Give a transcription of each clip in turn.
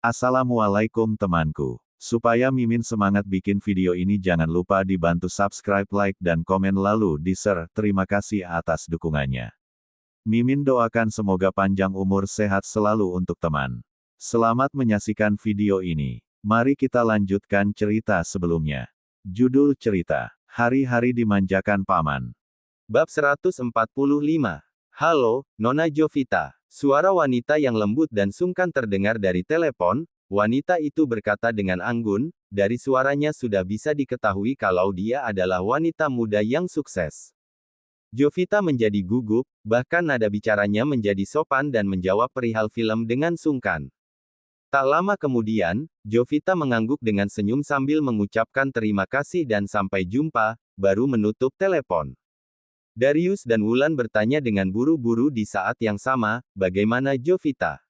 Assalamualaikum temanku. Supaya Mimin semangat bikin video ini jangan lupa dibantu subscribe, like, dan komen lalu di-share. Terima kasih atas dukungannya. Mimin doakan semoga panjang umur sehat selalu untuk teman. Selamat menyaksikan video ini. Mari kita lanjutkan cerita sebelumnya. Judul cerita, Hari-hari Dimanjakan Paman. Bab 145. Halo, Nona Jovita. Suara wanita yang lembut dan sungkan terdengar dari telepon. Wanita itu berkata dengan anggun, dari suaranya sudah bisa diketahui kalau dia adalah wanita muda yang sukses. Jovita menjadi gugup, bahkan nada bicaranya menjadi sopan dan menjawab perihal film dengan sungkan. Tak lama kemudian, Jovita mengangguk dengan senyum sambil mengucapkan terima kasih dan sampai jumpa, baru menutup telepon. Darius dan Wulan bertanya dengan buru-buru di saat yang sama, bagaimana Jovita?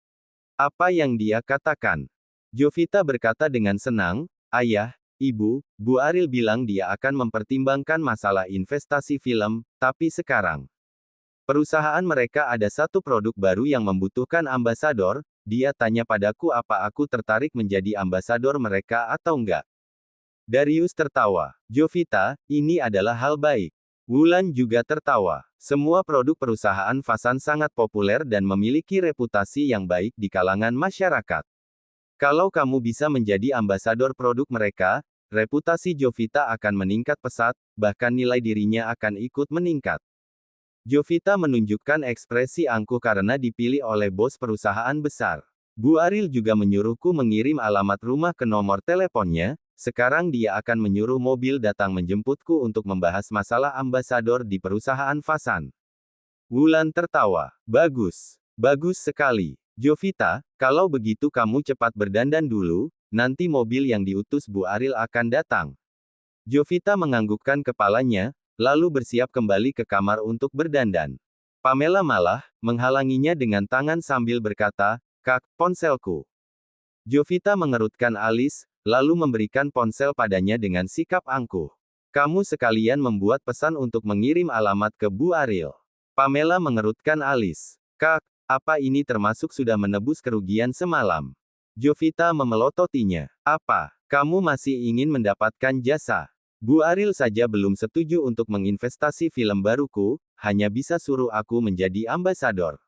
Apa yang dia katakan? Jovita berkata dengan senang, Ayah, Ibu, Bu Aril bilang dia akan mempertimbangkan masalah investasi film, tapi sekarang perusahaan mereka ada satu produk baru yang membutuhkan ambasador. Dia tanya padaku apa aku tertarik menjadi ambasador mereka atau enggak. Darius tertawa. Jovita, ini adalah hal baik. Wulan juga tertawa. Semua produk perusahaan Fasan sangat populer dan memiliki reputasi yang baik di kalangan masyarakat. Kalau kamu bisa menjadi ambasador produk mereka, reputasi Jovita akan meningkat pesat, bahkan nilai dirinya akan ikut meningkat. Jovita menunjukkan ekspresi angkuh karena dipilih oleh bos perusahaan besar. Bu Aril juga menyuruhku mengirim alamat rumah ke nomor teleponnya. Sekarang dia akan menyuruh mobil datang menjemputku untuk membahas masalah ambasador di perusahaan Fasan. Wulan tertawa. Bagus. Bagus sekali. Jovita, kalau begitu kamu cepat berdandan dulu, nanti mobil yang diutus Bu Aril akan datang. Jovita menganggukkan kepalanya, lalu bersiap kembali ke kamar untuk berdandan. Pamela malah menghalanginya dengan tangan sambil berkata, Kak, ponselku. Jovita mengerutkan alis, lalu memberikan ponsel padanya dengan sikap angkuh. Kamu sekalian membuat pesan untuk mengirim alamat ke Bu Aril. Pamela mengerutkan alis. Kak, apa ini termasuk sudah menebus kerugian semalam? Jovita memelototinya. Apa? Kamu masih ingin mendapatkan jasa? Bu Aril saja belum setuju untuk menginvestasi film baruku, hanya bisa suruh aku menjadi ambasador.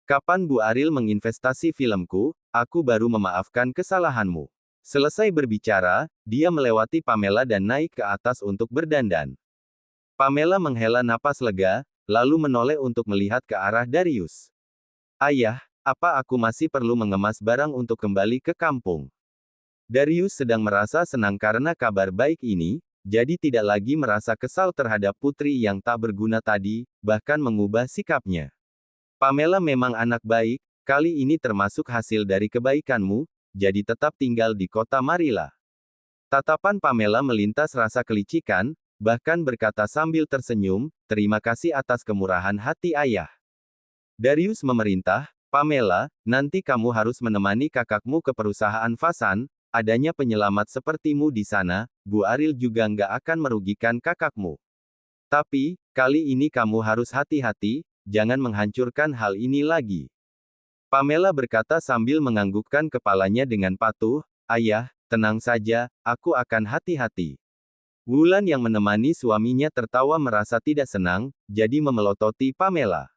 Kapan Bu Aril menginvestasi filmku, aku baru memaafkan kesalahanmu. Selesai berbicara, dia melewati Pamela dan naik ke atas untuk berdandan. Pamela menghela napas lega, lalu menoleh untuk melihat ke arah Darius. Ayah, apa aku masih perlu mengemas barang untuk kembali ke kampung? Darius sedang merasa senang karena kabar baik ini, jadi tidak lagi merasa kesal terhadap putri yang tak berguna tadi, bahkan mengubah sikapnya. Pamela memang anak baik, kali ini termasuk hasil dari kebaikanmu, jadi tetap tinggal di kota Marilla. Tatapan Pamela melintas rasa kelicikan, bahkan berkata sambil tersenyum, terima kasih atas kemurahan hati ayah. Darius memerintah, Pamela, nanti kamu harus menemani kakakmu ke perusahaan Fasan, adanya penyelamat sepertimu di sana, Bu Aril juga nggak akan merugikan kakakmu. Tapi, kali ini kamu harus hati-hati, jangan menghancurkan hal ini lagi. Pamela berkata sambil menganggukkan kepalanya dengan patuh, Ayah, tenang saja, aku akan hati-hati. Wulan yang menemani suaminya tertawa merasa tidak senang, jadi memelototi Pamela.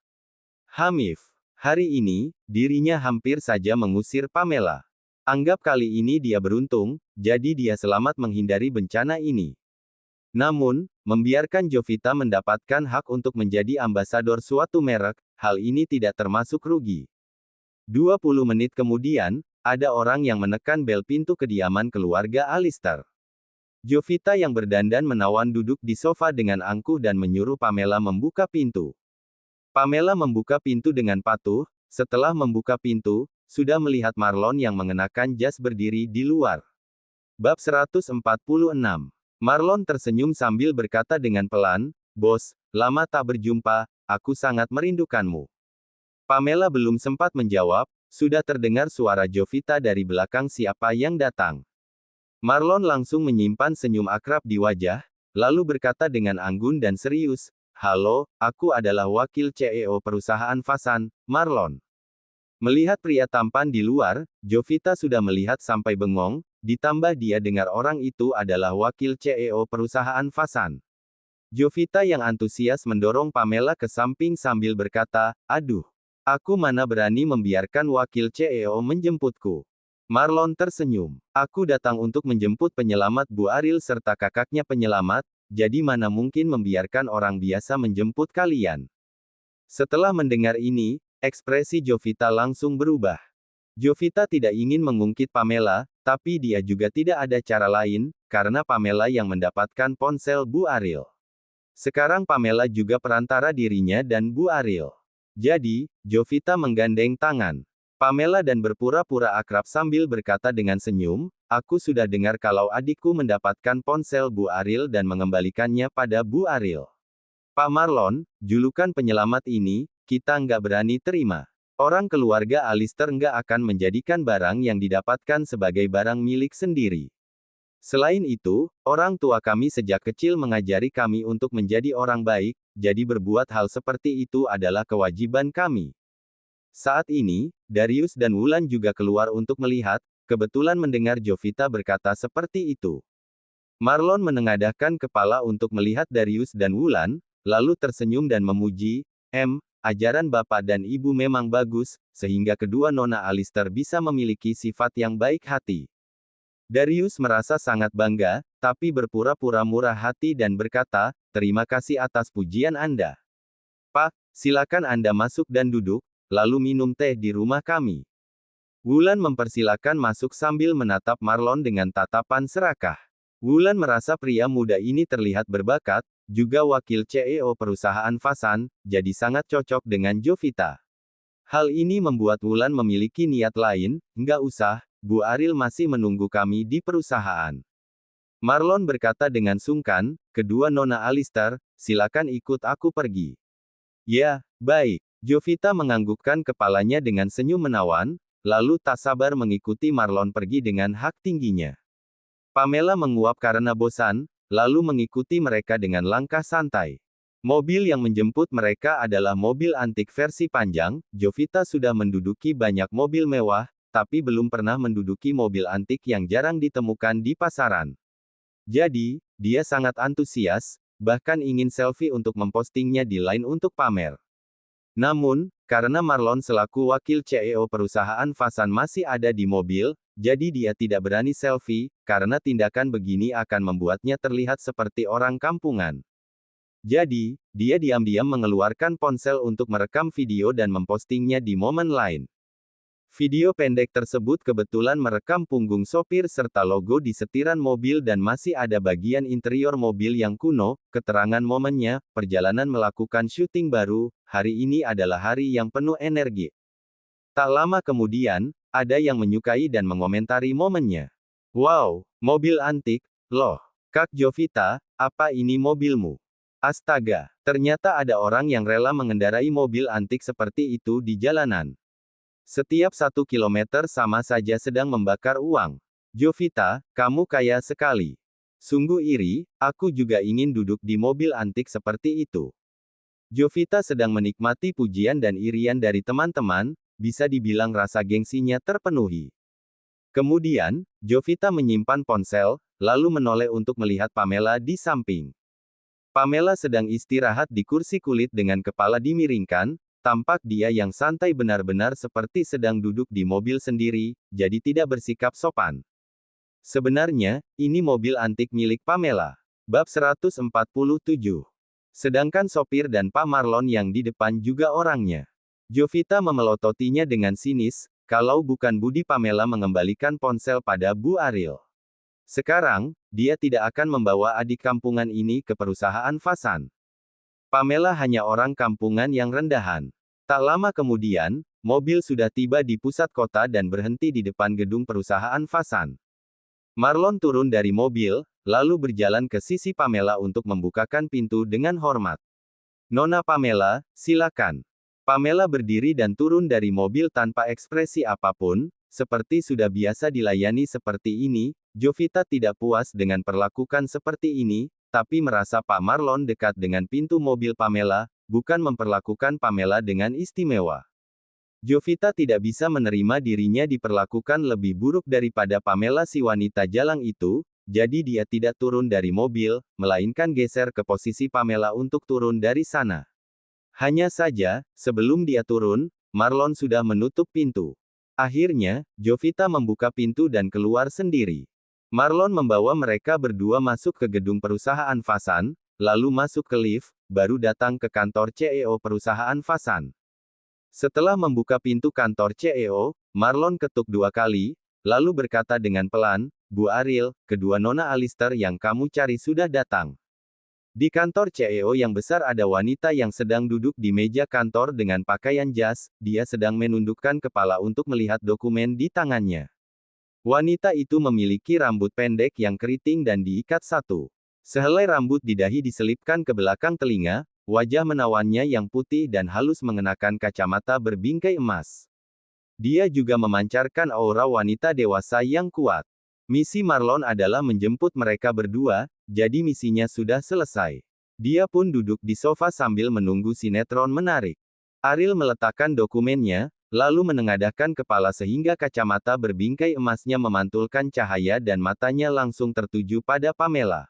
Hamif. Hari ini, dirinya hampir saja mengusir Pamela. Anggap kali ini dia beruntung, jadi dia selamat menghindari bencana ini. Namun, membiarkan Jovita mendapatkan hak untuk menjadi ambasador suatu merek, hal ini tidak termasuk rugi. 20 menit kemudian, ada orang yang menekan bel pintu kediaman keluarga Alistair. Jovita yang berdandan menawan duduk di sofa dengan angkuh dan menyuruh Pamela membuka pintu. Pamela membuka pintu dengan patuh, setelah membuka pintu, sudah melihat Marlon yang mengenakan jas berdiri di luar. Bab 146. Marlon tersenyum sambil berkata dengan pelan, Bos, lama tak berjumpa, aku sangat merindukanmu. Pamela belum sempat menjawab, sudah terdengar suara Jovita dari belakang siapa yang datang. Marlon langsung menyimpan senyum akrab di wajah, lalu berkata dengan anggun dan serius, Halo, aku adalah wakil CEO perusahaan Fasan, Marlon. Melihat pria tampan di luar, Jovita sudah melihat sampai bengong, ditambah dia dengar orang itu adalah wakil CEO perusahaan Fasan. Jovita yang antusias mendorong Pamela ke samping sambil berkata, "Aduh, aku mana berani membiarkan wakil CEO menjemputku." Marlon tersenyum. "Aku datang untuk menjemput penyelamat Bu Aril serta kakaknya penyelamat, jadi mana mungkin membiarkan orang biasa menjemput kalian." Setelah mendengar ini, ekspresi Jovita langsung berubah. Jovita tidak ingin mengungkit Pamela, tapi dia juga tidak ada cara lain, karena Pamela yang mendapatkan ponsel Bu Aril. Sekarang Pamela juga perantara dirinya dan Bu Aril. Jadi, Jovita menggandeng tangan Pamela dan berpura-pura akrab sambil berkata dengan senyum, "Aku sudah dengar kalau adikku mendapatkan ponsel Bu Aril dan mengembalikannya pada Bu Aril. Pak Marlon, julukan penyelamat ini, kita nggak berani terima. Orang keluarga Alistair nggak akan menjadikan barang yang didapatkan sebagai barang milik sendiri. Selain itu, orang tua kami sejak kecil mengajari kami untuk menjadi orang baik, jadi berbuat hal seperti itu adalah kewajiban kami." Saat ini, Darius dan Wulan juga keluar untuk melihat, kebetulan mendengar Jovita berkata seperti itu. Marlon menengadahkan kepala untuk melihat Darius dan Wulan, lalu tersenyum dan memuji, ajaran bapak dan ibu memang bagus, sehingga kedua nona Alistair bisa memiliki sifat yang baik hati." Darius merasa sangat bangga, tapi berpura-pura murah hati dan berkata, "Terima kasih atas pujian Anda. Pak, silakan Anda masuk dan duduk, lalu minum teh di rumah kami." Wulan mempersilakan masuk sambil menatap Marlon dengan tatapan serakah. Wulan merasa pria muda ini terlihat berbakat, juga wakil CEO perusahaan Fasan, jadi sangat cocok dengan Jovita. Hal ini membuat Wulan memiliki niat lain, "Nggak usah, Bu Aril masih menunggu kami di perusahaan." Marlon berkata dengan sungkan, "Kedua nona Alistair, silakan ikut aku pergi." "Ya, baik." Jovita menganggukkan kepalanya dengan senyum menawan, lalu tak sabar mengikuti Marlon pergi dengan hak tingginya. Pamela menguap karena bosan, lalu mengikuti mereka dengan langkah santai. Mobil yang menjemput mereka adalah mobil antik versi panjang. Jovita sudah menduduki banyak mobil mewah, tapi belum pernah menduduki mobil antik yang jarang ditemukan di pasaran. Jadi, dia sangat antusias, bahkan ingin selfie untuk mempostingnya di Line untuk pamer. Namun, karena Marlon selaku wakil CEO perusahaan Fasan masih ada di mobil, jadi dia tidak berani selfie, karena tindakan begini akan membuatnya terlihat seperti orang kampungan. Jadi, dia diam-diam mengeluarkan ponsel untuk merekam video dan mempostingnya di momen lain. Video pendek tersebut kebetulan merekam punggung sopir serta logo di setiran mobil dan masih ada bagian interior mobil yang kuno. Keterangan momennya, perjalanan melakukan syuting baru, hari ini adalah hari yang penuh energi. Tak lama kemudian, ada yang menyukai dan mengomentari momennya. "Wow, mobil antik, loh. Kak Jovita, apa ini mobilmu? Astaga, ternyata ada orang yang rela mengendarai mobil antik seperti itu di jalanan. Setiap 1 kilometer sama saja sedang membakar uang. Jovita, kamu kaya sekali. Sungguh iri, aku juga ingin duduk di mobil antik seperti itu." Jovita sedang menikmati pujian dan irian dari teman-teman, bisa dibilang rasa gengsinya terpenuhi. Kemudian, Jovita menyimpan ponsel, lalu menoleh untuk melihat Pamela di samping. Pamela sedang istirahat di kursi kulit dengan kepala dimiringkan, tampak dia yang santai benar-benar seperti sedang duduk di mobil sendiri, jadi tidak bersikap sopan. Sebenarnya, ini mobil antik milik Pamela. Bab 147. Sedangkan sopir dan Pak Marlon yang di depan juga orangnya. Jovita memelototinya dengan sinis, kalau bukan budi Pamela mengembalikan ponsel pada Bu Aril. Sekarang, dia tidak akan membawa adik kampungan ini ke perusahaan Fasan. Pamela hanya orang kampungan yang rendahan. Tak lama kemudian, mobil sudah tiba di pusat kota dan berhenti di depan gedung perusahaan Fasan. Marlon turun dari mobil, lalu berjalan ke sisi Pamela untuk membukakan pintu dengan hormat. "Nona Pamela, silakan." Pamela berdiri dan turun dari mobil tanpa ekspresi apapun, seperti sudah biasa dilayani seperti ini. Jovita tidak puas dengan perlakukan seperti ini, tapi merasa Pak Marlon dekat dengan pintu mobil Pamela, bukan memperlakukan Pamela dengan istimewa. Jovita tidak bisa menerima dirinya diperlakukan lebih buruk daripada Pamela si wanita jalang itu, jadi dia tidak turun dari mobil, melainkan geser ke posisi Pamela untuk turun dari sana. Hanya saja, sebelum dia turun, Marlon sudah menutup pintu. Akhirnya, Jovita membuka pintu dan keluar sendiri. Marlon membawa mereka berdua masuk ke gedung perusahaan Fasan, lalu masuk ke lift, baru datang ke kantor CEO perusahaan Fasan. Setelah membuka pintu kantor CEO, Marlon ketuk 2 kali, lalu berkata dengan pelan, "Bu Ariel, kedua Nona Alister yang kamu cari sudah datang." Di kantor CEO yang besar ada wanita yang sedang duduk di meja kantor dengan pakaian jas, dia sedang menundukkan kepala untuk melihat dokumen di tangannya. Wanita itu memiliki rambut pendek yang keriting dan diikat satu. Sehelai rambut di dahi diselipkan ke belakang telinga, wajah menawannya yang putih dan halus mengenakan kacamata berbingkai emas. Dia juga memancarkan aura wanita dewasa yang kuat. Misi Marlon adalah menjemput mereka berdua, jadi misinya sudah selesai. Dia pun duduk di sofa sambil menunggu sinetron menarik. Ariel meletakkan dokumennya, lalu menengadahkan kepala sehingga kacamata berbingkai emasnya memantulkan cahaya dan matanya langsung tertuju pada Pamela.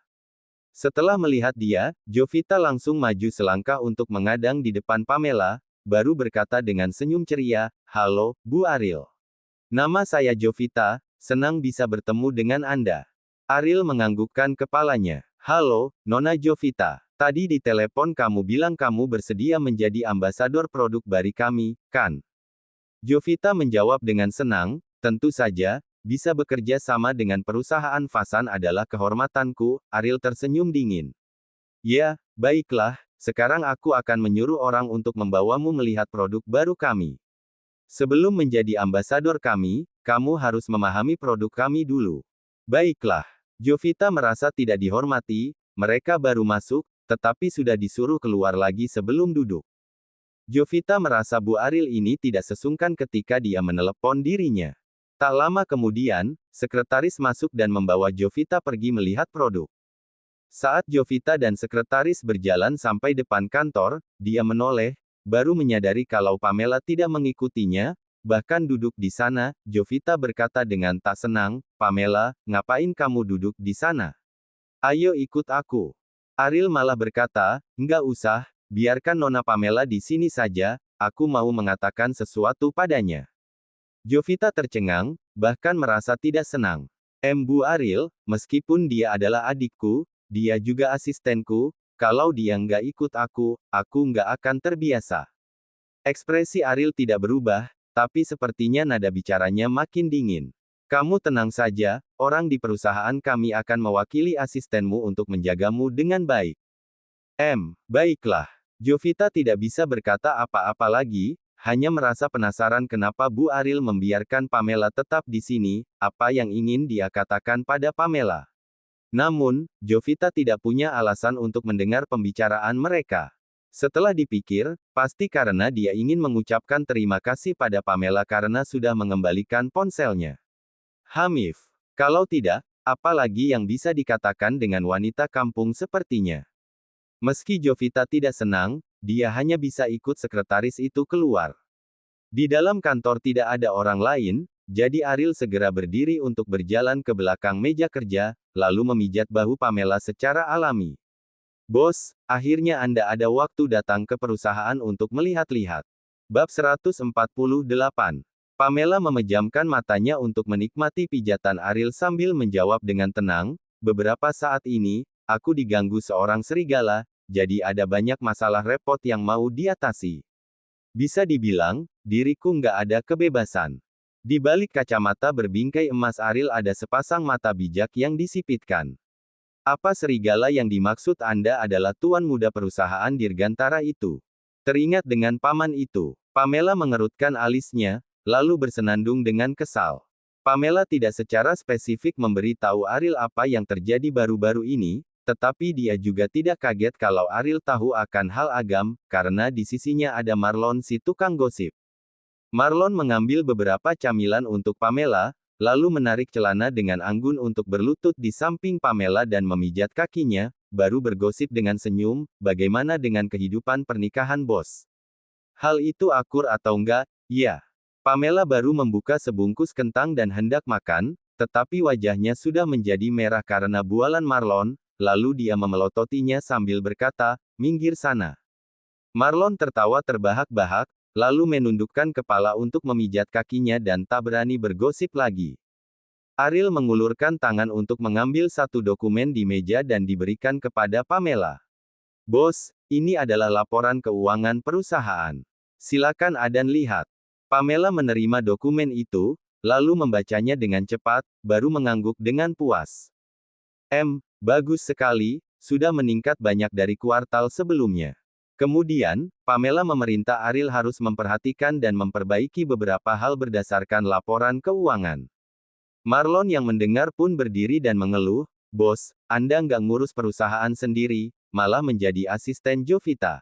Setelah melihat dia, Jovita langsung maju selangkah untuk mengadang di depan Pamela, baru berkata dengan senyum ceria, "Halo, Bu Ariel. Nama saya Jovita, senang bisa bertemu dengan Anda." Ariel menganggukkan kepalanya. "Halo, Nona Jovita. Tadi di telepon kamu bilang kamu bersedia menjadi ambasador produk baru kami, kan?" Jovita menjawab dengan senang, "Tentu saja. Bisa bekerja sama dengan perusahaan Fasan adalah kehormatanku." Ariel tersenyum dingin. "Ya, baiklah, sekarang aku akan menyuruh orang untuk membawamu melihat produk baru kami. Sebelum menjadi ambasador kami, kamu harus memahami produk kami dulu." "Baiklah." Jovita merasa tidak dihormati, mereka baru masuk, tetapi sudah disuruh keluar lagi sebelum duduk. Jovita merasa Bu Ariel ini tidak sesungkan ketika dia menelepon dirinya. Tak lama kemudian, sekretaris masuk dan membawa Jovita pergi melihat produk. Saat Jovita dan sekretaris berjalan sampai depan kantor, dia menoleh, baru menyadari kalau Pamela tidak mengikutinya, bahkan duduk di sana. Jovita berkata dengan tak senang, "Pamela, ngapain kamu duduk di sana? Ayo ikut aku." Ariel malah berkata, "Enggak usah, biarkan Nona Pamela di sini saja, aku mau mengatakan sesuatu padanya." Jovita tercengang, bahkan merasa tidak senang. Bu Ariel, meskipun dia adalah adikku, dia juga asistenku, kalau dia nggak ikut aku nggak akan terbiasa." Ekspresi Ariel tidak berubah, tapi sepertinya nada bicaranya makin dingin. "Kamu tenang saja, orang di perusahaan kami akan mewakili asistenmu untuk menjagamu dengan baik." Baiklah." Jovita tidak bisa berkata apa-apa lagi, hanya merasa penasaran kenapa Bu Ariel membiarkan Pamela tetap di sini, apa yang ingin dia katakan pada Pamela. Namun, Jovita tidak punya alasan untuk mendengar pembicaraan mereka. Setelah dipikir, pasti karena dia ingin mengucapkan terima kasih pada Pamela karena sudah mengembalikan ponselnya. Kalau tidak, apa lagi yang bisa dikatakan dengan wanita kampung sepertinya? Meski Jovita tidak senang, dia hanya bisa ikut sekretaris itu keluar. Di dalam kantor tidak ada orang lain, jadi Ariel segera berdiri untuk berjalan ke belakang meja kerja, lalu memijat bahu Pamela secara alami. "Bos, akhirnya Anda ada waktu datang ke perusahaan untuk melihat-lihat." Bab 148. Pamela memejamkan matanya untuk menikmati pijatan Ariel sambil menjawab dengan tenang, "Beberapa saat ini, aku diganggu seorang serigala, jadi ada banyak masalah repot yang mau diatasi. Bisa dibilang, diriku nggak ada kebebasan." Di balik kacamata berbingkai emas Ariel ada sepasang mata bijak yang disipitkan. "Apa serigala yang dimaksud Anda adalah tuan muda perusahaan dirgantara itu? Teringat dengan paman itu?" Pamela mengerutkan alisnya, lalu bersenandung dengan kesal. Pamela tidak secara spesifik memberi tahu Ariel apa yang terjadi baru-baru ini, tetapi dia juga tidak kaget kalau Ariel tahu akan hal agam, karena di sisinya ada Marlon si tukang gosip. Marlon mengambil beberapa camilan untuk Pamela, lalu menarik celana dengan anggun untuk berlutut di samping Pamela dan memijat kakinya, baru bergosip dengan senyum, "Bagaimana dengan kehidupan pernikahan bos? Hal itu akur atau enggak?" Ya. Pamela baru membuka sebungkus kentang dan hendak makan, tetapi wajahnya sudah menjadi merah karena bualan Marlon, lalu dia memelototinya sambil berkata, "Minggir sana." Marlon tertawa terbahak-bahak, lalu menundukkan kepala untuk memijat kakinya dan tak berani bergosip lagi. Ariel mengulurkan tangan untuk mengambil satu dokumen di meja dan diberikan kepada Pamela. "Bos, ini adalah laporan keuangan perusahaan. Silakan Adan lihat." Pamela menerima dokumen itu, lalu membacanya dengan cepat, baru mengangguk dengan puas. Bagus sekali, sudah meningkat banyak dari kuartal sebelumnya. Kemudian, Pamela memerintah Ariel harus memperhatikan dan memperbaiki beberapa hal berdasarkan laporan keuangan. Marlon yang mendengar pun berdiri dan mengeluh, "Bos, Anda nggak ngurus perusahaan sendiri, malah menjadi asisten Jovita.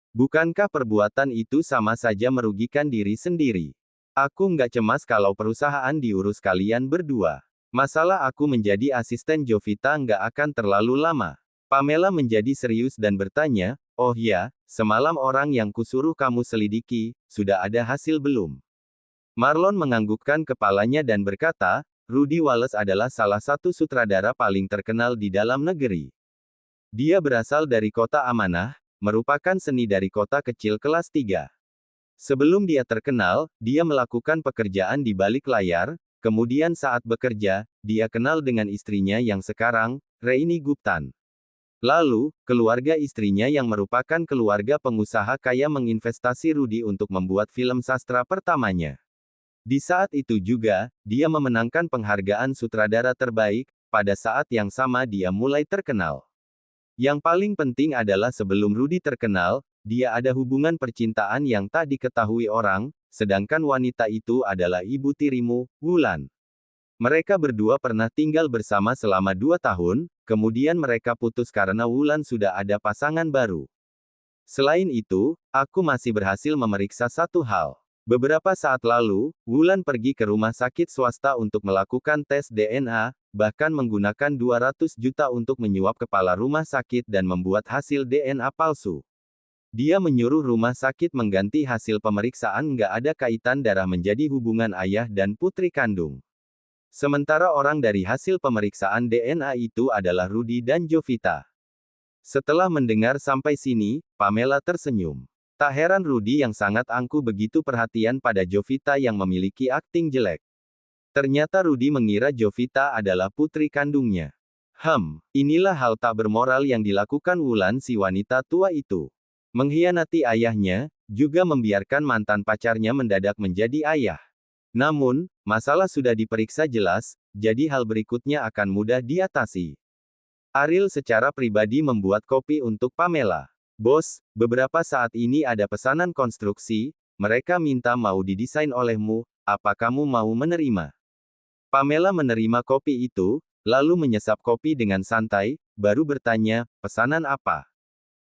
Bukankah perbuatan itu sama saja merugikan diri sendiri? Aku nggak cemas kalau perusahaan diurus kalian berdua. Masalah aku menjadi asisten Jovita nggak akan terlalu lama." Pamela menjadi serius dan bertanya, "Oh ya, semalam orang yang kusuruh kamu selidiki, sudah ada hasil belum?" Marlon menganggukkan kepalanya dan berkata, "Rudy Wallace adalah salah satu sutradara paling terkenal di dalam negeri. Dia berasal dari kota Amanah, merupakan seni dari kota kecil kelas 3. Sebelum dia terkenal, dia melakukan pekerjaan di balik layar, kemudian saat bekerja, dia kenal dengan istrinya yang sekarang, Reini Guptan. Lalu, keluarga istrinya yang merupakan keluarga pengusaha kaya menginvestasi Rudy untuk membuat film sastra pertamanya. Di saat itu juga, dia memenangkan penghargaan sutradara terbaik, pada saat yang sama dia mulai terkenal. Yang paling penting adalah sebelum Rudy terkenal, dia ada hubungan percintaan yang tak diketahui orang, sedangkan wanita itu adalah ibu tirimu, Wulan. Mereka berdua pernah tinggal bersama selama 2 tahun, kemudian mereka putus karena Wulan sudah ada pasangan baru. Selain itu, aku masih berhasil memeriksa satu hal. Beberapa saat lalu, Wulan pergi ke rumah sakit swasta untuk melakukan tes DNA, bahkan menggunakan 200 juta untuk menyuap kepala rumah sakit dan membuat hasil DNA palsu. Dia menyuruh rumah sakit mengganti hasil pemeriksaan nggak ada kaitan darah menjadi hubungan ayah dan putri kandung. Sementara orang dari hasil pemeriksaan DNA itu adalah Rudy dan Jovita. Setelah mendengar sampai sini, Pamela tersenyum. Tak heran Rudy yang sangat angkuh begitu perhatian pada Jovita yang memiliki akting jelek. Ternyata Rudy mengira Jovita adalah putri kandungnya. Inilah hal tak bermoral yang dilakukan Wulan si wanita tua itu. Mengkhianati ayahnya, juga membiarkan mantan pacarnya mendadak menjadi ayah. Namun, masalah sudah diperiksa jelas, jadi hal berikutnya akan mudah diatasi. Ariel secara pribadi membuat kopi untuk Pamela. "Bos, beberapa saat ini ada pesanan konstruksi, mereka minta mau didesain olehmu, apa kamu mau menerima?" Pamela menerima kopi itu, lalu menyesap kopi dengan santai, baru bertanya, "Pesanan apa?"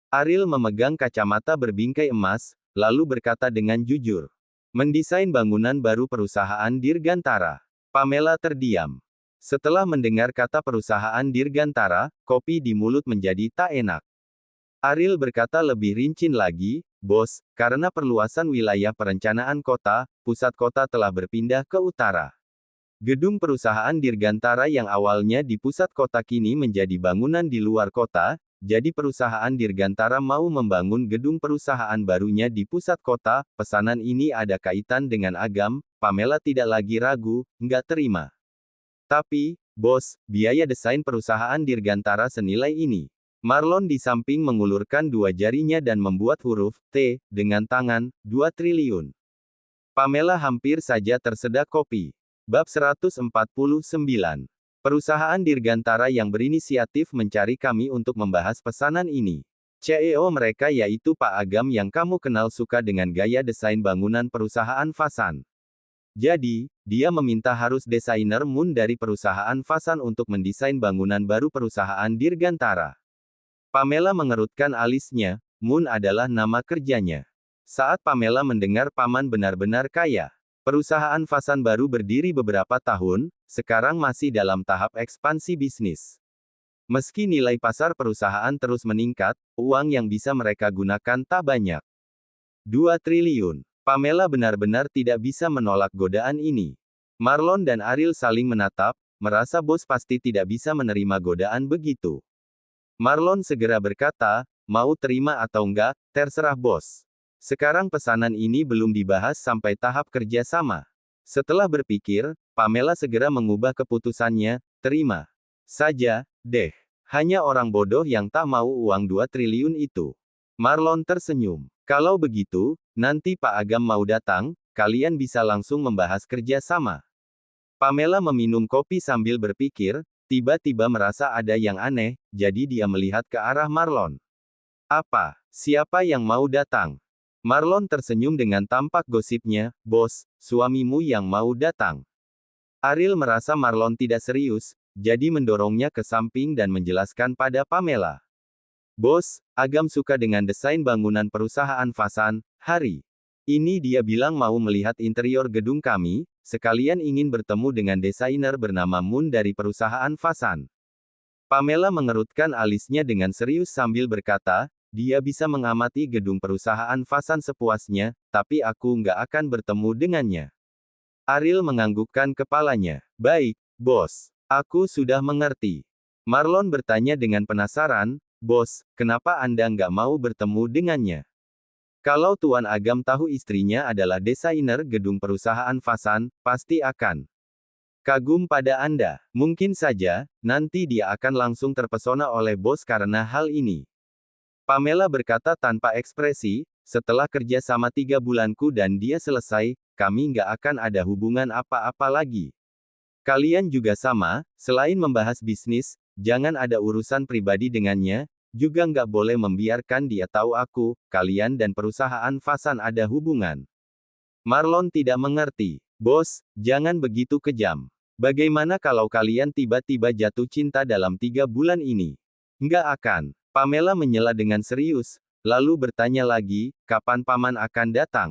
Ariel memegang kacamata berbingkai emas, lalu berkata dengan jujur, "Mendesain bangunan baru perusahaan Dirgantara." Pamela terdiam. Setelah mendengar kata perusahaan Dirgantara, kopi di mulut menjadi tak enak. Ariel berkata lebih rinci lagi, "Bos, karena perluasan wilayah perencanaan kota, pusat kota telah berpindah ke utara. Gedung perusahaan Dirgantara yang awalnya di pusat kota kini menjadi bangunan di luar kota, jadi perusahaan Dirgantara mau membangun gedung perusahaan barunya di pusat kota, pesanan ini ada kaitan dengan agam." Pamela tidak lagi ragu, nggak terima. "Tapi, bos, biaya desain perusahaan Dirgantara senilai ini." Marlon di samping mengulurkan 2 jarinya dan membuat huruf T dengan tangan, 2 triliun. Pamela hampir saja tersedak kopi. Bab 149. Perusahaan Dirgantara yang berinisiatif mencari kami untuk membahas pesanan ini. CEO mereka yaitu Pak Agam yang kamu kenal suka dengan gaya desain bangunan perusahaan Fasan. Jadi, dia meminta harus desainer Moon dari perusahaan Fasan untuk mendesain bangunan baru perusahaan Dirgantara. Pamela mengerutkan alisnya, Moon adalah nama kerjanya. Saat Pamela mendengar paman benar-benar kaya. Perusahaan Fasan baru berdiri beberapa tahun, sekarang masih dalam tahap ekspansi bisnis. Meski nilai pasar perusahaan terus meningkat, uang yang bisa mereka gunakan tak banyak. 2 triliun. Pamela benar-benar tidak bisa menolak godaan ini. Marlon dan Ariel saling menatap, merasa bos pasti tidak bisa menerima godaan begitu. Marlon segera berkata, mau terima atau enggak, terserah bos. Sekarang pesanan ini belum dibahas sampai tahap kerja sama. Setelah berpikir, Pamela segera mengubah keputusannya, terima saja, deh. Hanya orang bodoh yang tak mau uang 2 triliun itu. Marlon tersenyum. Kalau begitu, nanti Pak Agam mau datang, kalian bisa langsung membahas kerja sama. Pamela meminum kopi sambil berpikir, tiba-tiba merasa ada yang aneh, jadi dia melihat ke arah Marlon. Apa? Siapa yang mau datang? Marlon tersenyum dengan tampak gosipnya, bos, suamimu yang mau datang. Ariel merasa Marlon tidak serius, jadi mendorongnya ke samping dan menjelaskan pada Pamela. Bos, Agam suka dengan desain bangunan perusahaan Fasan, hari ini dia bilang mau melihat interior gedung kami, sekalian ingin bertemu dengan desainer bernama Moon dari perusahaan Fasan. Pamela mengerutkan alisnya dengan serius sambil berkata, dia bisa mengamati gedung perusahaan Fasan sepuasnya, tapi aku nggak akan bertemu dengannya. Ariel menganggukkan kepalanya. Baik, bos. Aku sudah mengerti. Marlon bertanya dengan penasaran, bos, kenapa Anda nggak mau bertemu dengannya? Kalau Tuan Agam tahu istrinya adalah desainer gedung perusahaan Fasan, pasti akan kagum pada Anda. Mungkin saja, nanti dia akan langsung terpesona oleh bos karena hal ini. Pamela berkata tanpa ekspresi, setelah kerja sama 3 bulanku dan dia selesai, kami nggak akan ada hubungan apa-apa lagi. Kalian juga sama, selain membahas bisnis, jangan ada urusan pribadi dengannya, juga nggak boleh membiarkan dia tahu aku, kalian dan perusahaan Fasan ada hubungan. Marlon tidak mengerti. Bos, jangan begitu kejam. Bagaimana kalau kalian tiba-tiba jatuh cinta dalam 3 bulan ini? Nggak akan. Pamela menyela dengan serius, lalu bertanya lagi, kapan paman akan datang?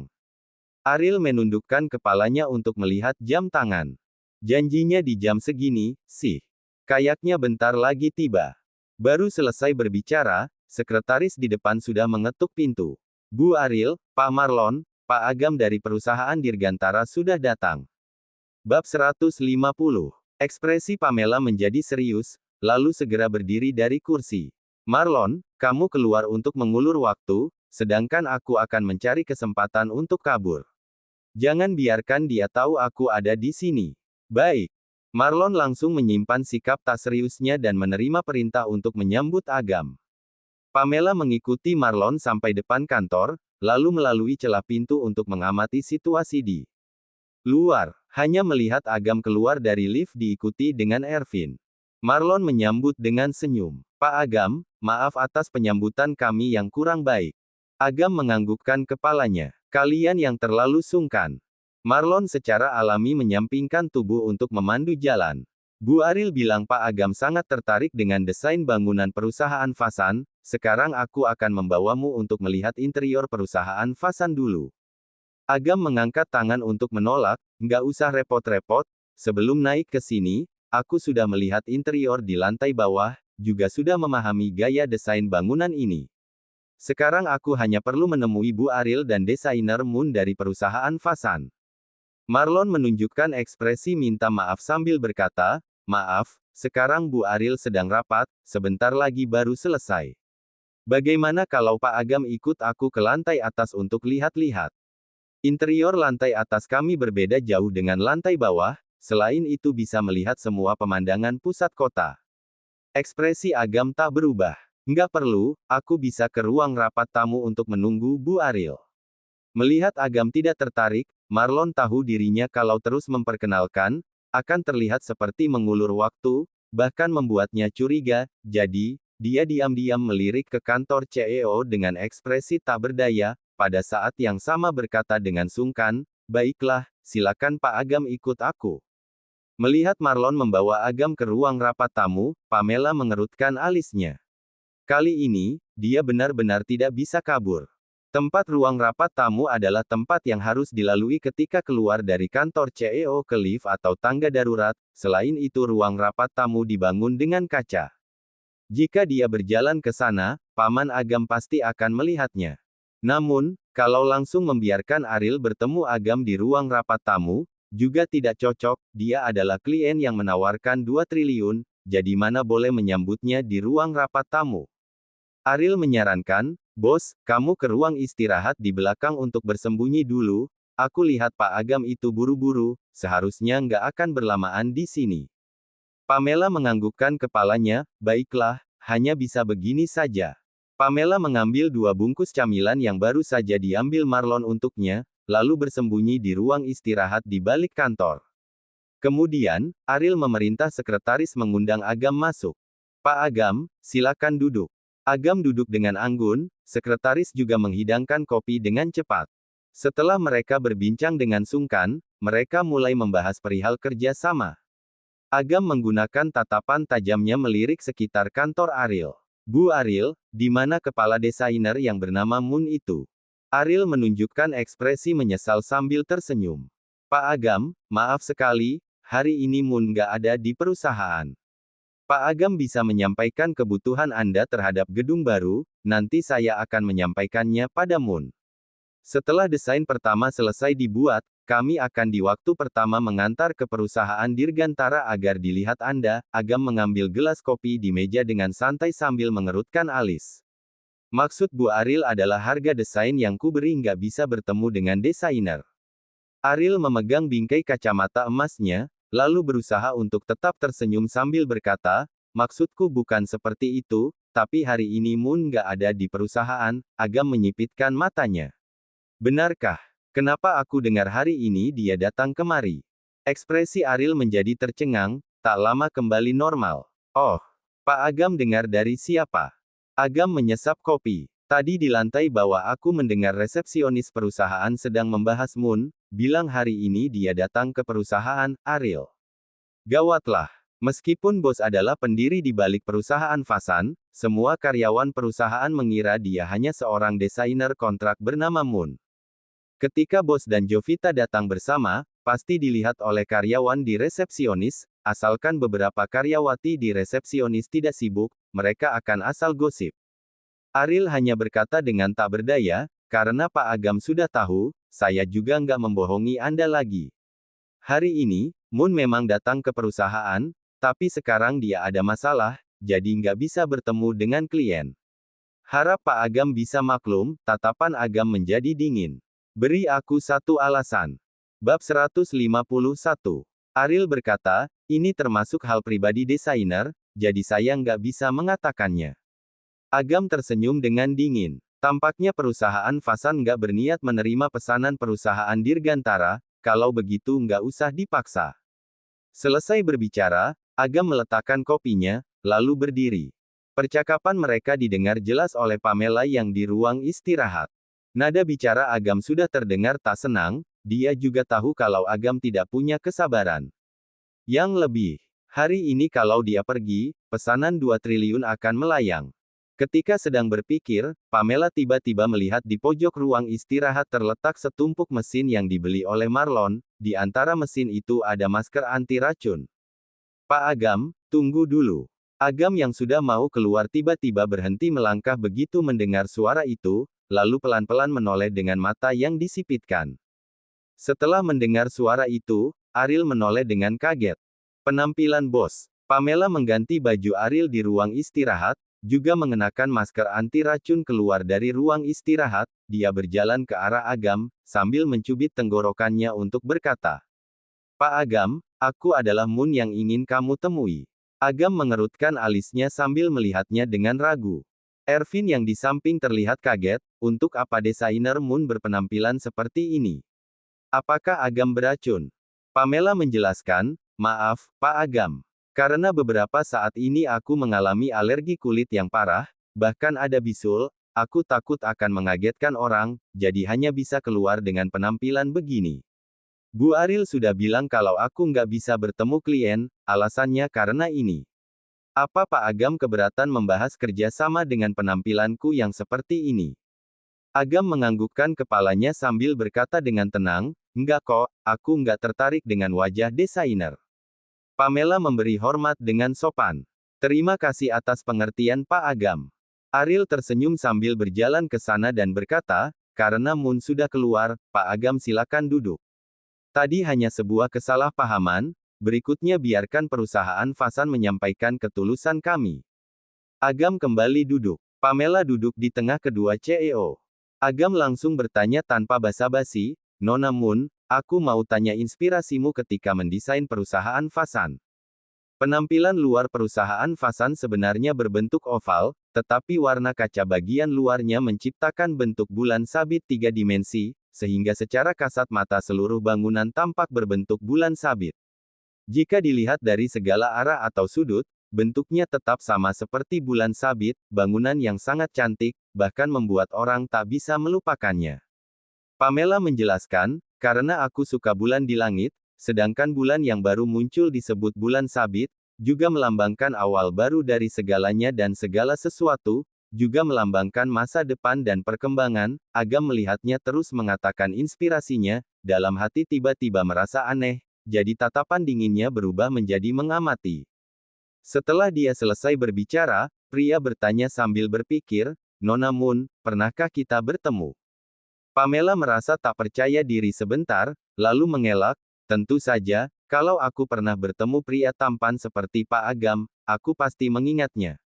Ariel menundukkan kepalanya untuk melihat jam tangan. Janjinya di jam segini, sih. Kayaknya bentar lagi tiba. Baru selesai berbicara, sekretaris di depan sudah mengetuk pintu. Bu Ariel, Pak Marlon, Pak Agam dari perusahaan Dirgantara sudah datang. Bab 150. Ekspresi Pamela menjadi serius, lalu segera berdiri dari kursi. Marlon, kamu keluar untuk mengulur waktu, sedangkan aku akan mencari kesempatan untuk kabur. Jangan biarkan dia tahu aku ada di sini. Baik. Marlon langsung menyimpan sikap tak seriusnya dan menerima perintah untuk menyambut Agam. Pamela mengikuti Marlon sampai depan kantor, lalu melalui celah pintu untuk mengamati situasi di luar. Hanya melihat Agam keluar dari lift diikuti dengan Ervin. Marlon menyambut dengan senyum. Pak Agam, maaf atas penyambutan kami yang kurang baik. Agam menganggukkan kepalanya. Kalian yang terlalu sungkan. Marlon secara alami menyampingkan tubuh untuk memandu jalan. Bu Ariel bilang Pak Agam sangat tertarik dengan desain bangunan perusahaan Fasan, sekarang aku akan membawamu untuk melihat interior perusahaan Fasan dulu. Agam mengangkat tangan untuk menolak, nggak usah repot-repot, sebelum naik ke sini, aku sudah melihat interior di lantai bawah, juga sudah memahami gaya desain bangunan ini. Sekarang aku hanya perlu menemui Bu Ariel dan desainer Moon dari perusahaan Fasan. Marlon menunjukkan ekspresi minta maaf sambil berkata, maaf, sekarang Bu Ariel sedang rapat, sebentar lagi baru selesai. Bagaimana kalau Pak Agam ikut aku ke lantai atas untuk lihat-lihat? Interior lantai atas kami berbeda jauh dengan lantai bawah, selain itu bisa melihat semua pemandangan pusat kota. Ekspresi Agam tak berubah. Nggak perlu, aku bisa ke ruang rapat tamu untuk menunggu Bu Ariel. Melihat Agam tidak tertarik, Marlon tahu dirinya kalau terus memperkenalkan, akan terlihat seperti mengulur waktu, bahkan membuatnya curiga, jadi, dia diam-diam melirik ke kantor CEO dengan ekspresi tak berdaya, pada saat yang sama berkata dengan sungkan, baiklah, silakan Pak Agam ikut aku. Melihat Marlon membawa Agam ke ruang rapat tamu, Pamela mengerutkan alisnya. Kali ini, dia benar-benar tidak bisa kabur. Tempat ruang rapat tamu adalah tempat yang harus dilalui ketika keluar dari kantor CEO ke lift atau tangga darurat, selain itu ruang rapat tamu dibangun dengan kaca. Jika dia berjalan ke sana, Paman Agam pasti akan melihatnya. Namun, kalau langsung membiarkan Ariel bertemu Agam di ruang rapat tamu, juga tidak cocok. Dia adalah klien yang menawarkan 2 triliun, jadi mana boleh menyambutnya di ruang rapat tamu. Ariel menyarankan, "Bos, kamu ke ruang istirahat di belakang untuk bersembunyi dulu. Aku lihat Pak Agam itu buru-buru, seharusnya nggak akan berlamaan di sini." Pamela menganggukkan kepalanya, "Baiklah, hanya bisa begini saja." Pamela mengambil 2 bungkus camilan yang baru saja diambil Marlon untuknya, lalu bersembunyi di ruang istirahat di balik kantor. Kemudian, Ariel memerintah sekretaris mengundang Agam masuk. "Pak Agam, silakan duduk." Agam duduk dengan anggun, sekretaris juga menghidangkan kopi dengan cepat. Setelah mereka berbincang dengan sungkan, mereka mulai membahas perihal kerja sama. Agam menggunakan tatapan tajamnya melirik sekitar kantor Ariel. "Bu Ariel, di mana kepala desainer yang bernama Moon itu?" Ariel menunjukkan ekspresi menyesal sambil tersenyum. "Pak Agam, maaf sekali, hari ini Moon nggak ada di perusahaan. Pak Agam bisa menyampaikan kebutuhan Anda terhadap gedung baru, nanti saya akan menyampaikannya pada Moon. Setelah desain pertama selesai dibuat, kami akan di waktu pertama mengantar ke perusahaan Dirgantara agar dilihat Anda." Agam mengambil gelas kopi di meja dengan santai sambil mengerutkan alis. "Maksud Bu Ariel adalah harga desain yang ku beri nggak bisa bertemu dengan desainer." Ariel memegang bingkai kacamata emasnya, lalu berusaha untuk tetap tersenyum sambil berkata, "Maksudku bukan seperti itu, tapi hari ini Moon nggak ada di perusahaan." Agam menyipitkan matanya. "Benarkah? Kenapa aku dengar hari ini dia datang kemari?" Ekspresi Ariel menjadi tercengang, tak lama kembali normal. "Oh, Pak Agam dengar dari siapa?" Agam menyesap kopi. "Tadi di lantai bawah aku mendengar resepsionis perusahaan sedang membahas Moon, bilang hari ini dia datang ke perusahaan." Ariel. "Gawatlah. Meskipun bos adalah pendiri di balik perusahaan Fasan, semua karyawan perusahaan mengira dia hanya seorang desainer kontrak bernama Moon. Ketika bos dan Jovita datang bersama, pasti dilihat oleh karyawan di resepsionis, asalkan beberapa karyawati di resepsionis tidak sibuk, mereka akan asal gosip." Ariel hanya berkata dengan tak berdaya, "Karena Pak Agam sudah tahu, saya juga nggak membohongi Anda lagi. Hari ini, Moon memang datang ke perusahaan, tapi sekarang dia ada masalah, jadi nggak bisa bertemu dengan klien. Harap Pak Agam bisa maklum." Tatapan Agam menjadi dingin. "Beri aku satu alasan." Bab 151. Ariel berkata, "Ini termasuk hal pribadi desainer, jadi saya nggak bisa mengatakannya." Agam tersenyum dengan dingin. Tampaknya perusahaan Fasan nggak berniat menerima pesanan perusahaan Dirgantara, kalau begitu nggak usah dipaksa. Selesai berbicara, Agam meletakkan kopinya, lalu berdiri. Percakapan mereka didengar jelas oleh Pamela yang di ruang istirahat. Nada bicara Agam sudah terdengar tak senang, dia juga tahu kalau Agam tidak punya kesabaran. Yang lebih, hari ini kalau dia pergi, pesanan 2 triliun akan melayang. Ketika sedang berpikir, Pamela tiba-tiba melihat di pojok ruang istirahat terletak setumpuk mesin yang dibeli oleh Marlon, di antara mesin itu ada masker anti racun. "Pak Agam, tunggu dulu." Agam yang sudah mau keluar tiba-tiba berhenti melangkah begitu mendengar suara itu, lalu pelan-pelan menoleh dengan mata yang disipitkan. Setelah mendengar suara itu, Ariel menoleh dengan kaget. Penampilan bos. Pamela mengganti baju Ariel di ruang istirahat, juga mengenakan masker anti racun keluar dari ruang istirahat, dia berjalan ke arah Agam, sambil mencubit tenggorokannya untuk berkata, "Pak Agam, aku adalah Moon yang ingin kamu temui." Agam mengerutkan alisnya sambil melihatnya dengan ragu. Ervin yang di samping terlihat kaget, untuk apa desainer Moon berpenampilan seperti ini? Apakah Agam beracun? Pamela menjelaskan, "Maaf, Pak Agam. Karena beberapa saat ini aku mengalami alergi kulit yang parah, bahkan ada bisul, aku takut akan mengagetkan orang, jadi hanya bisa keluar dengan penampilan begini. Bu Ariel sudah bilang kalau aku nggak bisa bertemu klien, alasannya karena ini. Apa Pak Agam keberatan membahas kerja sama dengan penampilanku yang seperti ini?" Agam menganggukkan kepalanya sambil berkata dengan tenang, "Enggak kok, aku nggak tertarik dengan wajah desainer." Pamela memberi hormat dengan sopan. "Terima kasih atas pengertian Pak Agam. Ariel tersenyum sambil berjalan ke sana dan berkata, karena Moon sudah keluar, Pak Agam silakan duduk. Tadi hanya sebuah kesalahpahaman, berikutnya biarkan perusahaan Fasan menyampaikan ketulusan kami. Agam kembali duduk. Pamela duduk di tengah kedua CEO. Agam langsung bertanya tanpa basa-basi, Nona Moon, aku mau tanya inspirasimu ketika mendesain perusahaan Fasan. Penampilan luar perusahaan Fasan sebenarnya berbentuk oval, tetapi warna kaca bagian luarnya menciptakan bentuk bulan sabit 3 dimensi, sehingga secara kasat mata seluruh bangunan tampak berbentuk bulan sabit. Jika dilihat dari segala arah atau sudut, bentuknya tetap sama seperti bulan sabit, bangunan yang sangat cantik, bahkan membuat orang tak bisa melupakannya. Pamela menjelaskan, karena aku suka bulan di langit, sedangkan bulan yang baru muncul disebut bulan sabit, juga melambangkan awal baru dari segalanya dan segala sesuatu, juga melambangkan masa depan dan perkembangan. Agam melihatnya terus mengatakan inspirasinya, dalam hati tiba-tiba merasa aneh, jadi tatapan dinginnya berubah menjadi mengamati. Setelah dia selesai berbicara, pria bertanya sambil berpikir, Nona Moon, pernahkah kita bertemu? Pamela merasa tak percaya diri sebentar, lalu mengelak, tentu saja, kalau aku pernah bertemu pria tampan seperti Pak Agam, aku pasti mengingatnya.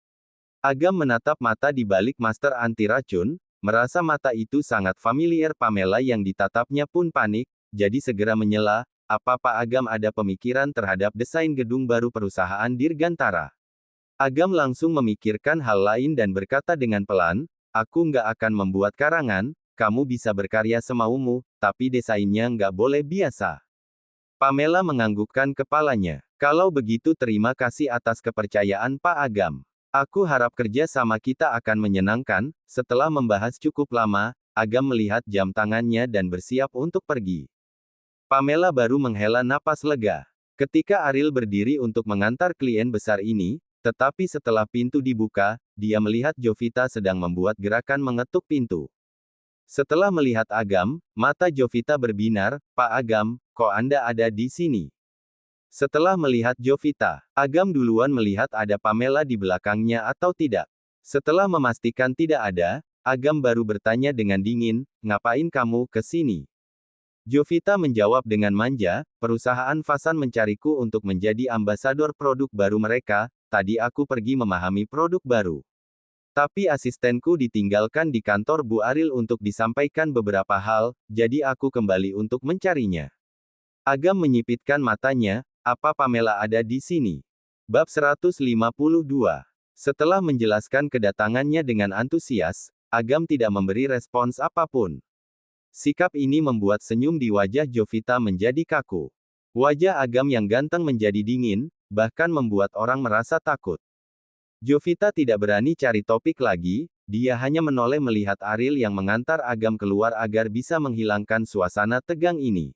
Agam menatap mata di balik master anti racun, merasa mata itu sangat familiar. Pamela yang ditatapnya pun panik, jadi segera menyela, apa Pak Agam ada pemikiran terhadap desain gedung baru perusahaan Dirgantara? Agam langsung memikirkan hal lain dan berkata dengan pelan, aku nggak akan membuat karangan, kamu bisa berkarya semaumu, tapi desainnya nggak boleh biasa. Pamela menganggukkan kepalanya. Kalau begitu terima kasih atas kepercayaan Pak Agam. Aku harap kerja sama kita akan menyenangkan. Setelah membahas cukup lama, Agam melihat jam tangannya dan bersiap untuk pergi. Pamela baru menghela napas lega. Ketika Ariel berdiri untuk mengantar klien besar ini, tetapi setelah pintu dibuka, dia melihat Jovita sedang membuat gerakan mengetuk pintu. Setelah melihat Agam, mata Jovita berbinar, Pak Agam, kok Anda ada di sini? Setelah melihat Jovita, Agam duluan melihat ada Pamela di belakangnya atau tidak. Setelah memastikan tidak ada, Agam baru bertanya dengan dingin, ngapain kamu ke sini? Jovita menjawab dengan manja, perusahaan Fasan mencariku untuk menjadi ambasador produk baru mereka, tadi aku pergi memahami produk baru. Tapi asistenku ditinggalkan di kantor Bu Ariel untuk disampaikan beberapa hal, jadi aku kembali untuk mencarinya. Agam menyipitkan matanya, apa Pamela ada di sini? Bab 152. Setelah menjelaskan kedatangannya dengan antusias, Agam tidak memberi respons apapun. Sikap ini membuat senyum di wajah Jovita menjadi kaku. Wajah Agam yang ganteng menjadi dingin, bahkan membuat orang merasa takut. Jovita tidak berani cari topik lagi, dia hanya menoleh melihat Ariel yang mengantar Agam keluar agar bisa menghilangkan suasana tegang ini.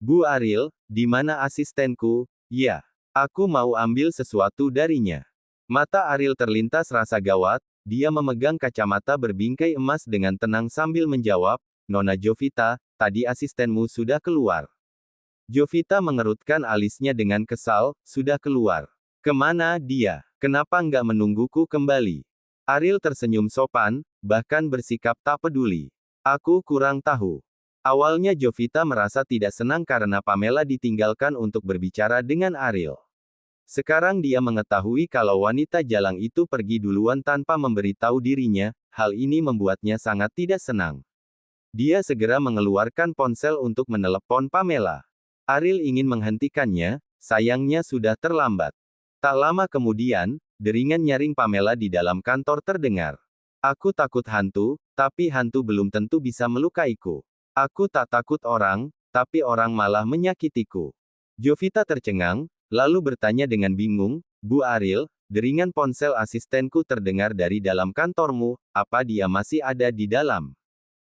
Bu Ariel, di mana asistenku? Ya, aku mau ambil sesuatu darinya. Mata Ariel terlintas rasa gawat, dia memegang kacamata berbingkai emas dengan tenang sambil menjawab, Nona Jovita, tadi asistenmu sudah keluar. Jovita mengerutkan alisnya dengan kesal, sudah keluar. Kemana dia? Kenapa nggak menungguku kembali? Ariel tersenyum sopan, bahkan bersikap tak peduli. Aku kurang tahu. Awalnya Jovita merasa tidak senang karena Pamela ditinggalkan untuk berbicara dengan Ariel. Sekarang dia mengetahui kalau wanita jalang itu pergi duluan tanpa memberitahu dirinya, hal ini membuatnya sangat tidak senang. Dia segera mengeluarkan ponsel untuk menelepon Pamela. Ariel ingin menghentikannya, sayangnya sudah terlambat. Tak lama kemudian, deringan nyaring Pamela di dalam kantor terdengar. Aku takut hantu, tapi hantu belum tentu bisa melukaiku. Aku tak takut orang, tapi orang malah menyakitiku. Jovita tercengang, lalu bertanya dengan bingung, Bu Ariel, deringan ponsel asistenku terdengar dari dalam kantormu, apa dia masih ada di dalam?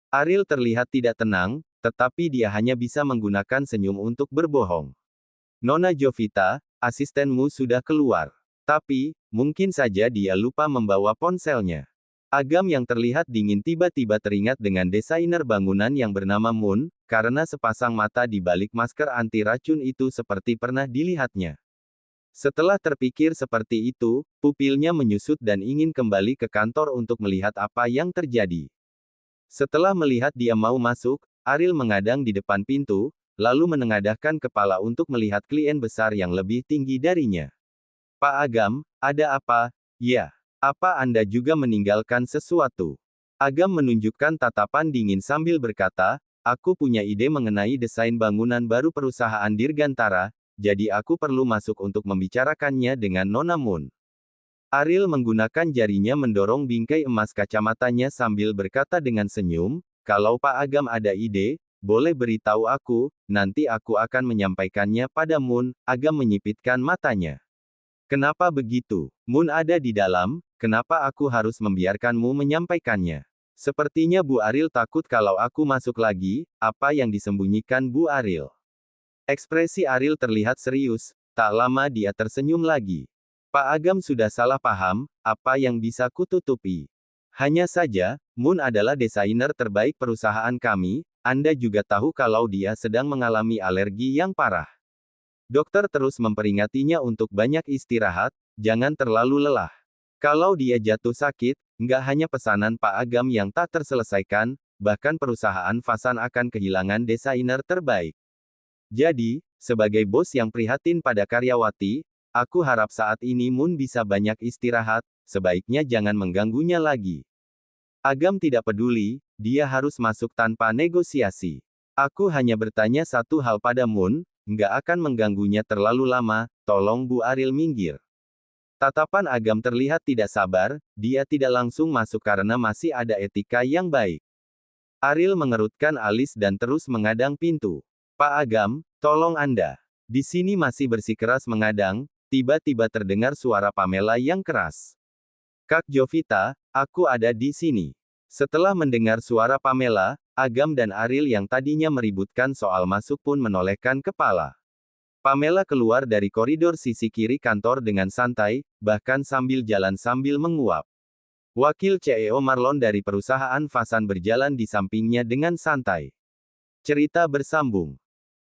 Ariel terlihat tidak tenang, tetapi dia hanya bisa menggunakan senyum untuk berbohong. Nona Jovita, asistenmu sudah keluar. Tapi, mungkin saja dia lupa membawa ponselnya. Agam yang terlihat dingin tiba-tiba teringat dengan desainer bangunan yang bernama Moon, karena sepasang mata di balik masker anti racun itu seperti pernah dilihatnya. Setelah terpikir seperti itu, pupilnya menyusut dan ingin kembali ke kantor untuk melihat apa yang terjadi. Setelah melihat dia mau masuk, Ariel mengadang di depan pintu, lalu menengadahkan kepala untuk melihat klien besar yang lebih tinggi darinya. Pak Agam, ada apa? Ya. Apa Anda juga meninggalkan sesuatu? Agam menunjukkan tatapan dingin sambil berkata, aku punya ide mengenai desain bangunan baru perusahaan Dirgantara, jadi aku perlu masuk untuk membicarakannya dengan Nona Moon. Ariel menggunakan jarinya mendorong bingkai emas kacamatanya sambil berkata dengan senyum, kalau Pak Agam ada ide, boleh beritahu aku, nanti aku akan menyampaikannya pada Moon. Agam menyipitkan matanya. Kenapa begitu? Moon ada di dalam, kenapa aku harus membiarkanmu menyampaikannya? Sepertinya Bu Ariel takut kalau aku masuk lagi, apa yang disembunyikan Bu Ariel? Ekspresi Ariel terlihat serius, tak lama dia tersenyum lagi. Pak Agam sudah salah paham, apa yang bisa kututupi? Hanya saja, Moon adalah desainer terbaik perusahaan kami, Anda juga tahu kalau dia sedang mengalami alergi yang parah. Dokter terus memperingatinya untuk banyak istirahat, jangan terlalu lelah. Kalau dia jatuh sakit, nggak hanya pesanan Pak Agam yang tak terselesaikan, bahkan perusahaan Fasan akan kehilangan desainer terbaik. Jadi, sebagai bos yang prihatin pada karyawati, aku harap saat ini Moon bisa banyak istirahat, sebaiknya jangan mengganggunya lagi. Agam tidak peduli, dia harus masuk tanpa negosiasi. Aku hanya bertanya satu hal pada Moon, nggak akan mengganggunya terlalu lama, tolong Bu Ariel minggir. Tatapan Agam terlihat tidak sabar, dia tidak langsung masuk karena masih ada etika yang baik. Ariel mengerutkan alis dan terus mengadang pintu. Pak Agam, tolong Anda. Di sini masih bersikeras mengadang, tiba-tiba terdengar suara Pamela yang keras. Kak Jovita, aku ada di sini. Setelah mendengar suara Pamela, Agam dan Ariel yang tadinya meributkan soal masuk pun menolehkan kepala. Pamela keluar dari koridor sisi kiri kantor dengan santai, bahkan sambil jalan sambil menguap. Wakil CEO Marlon dari perusahaan Fasan berjalan di sampingnya dengan santai. Cerita bersambung.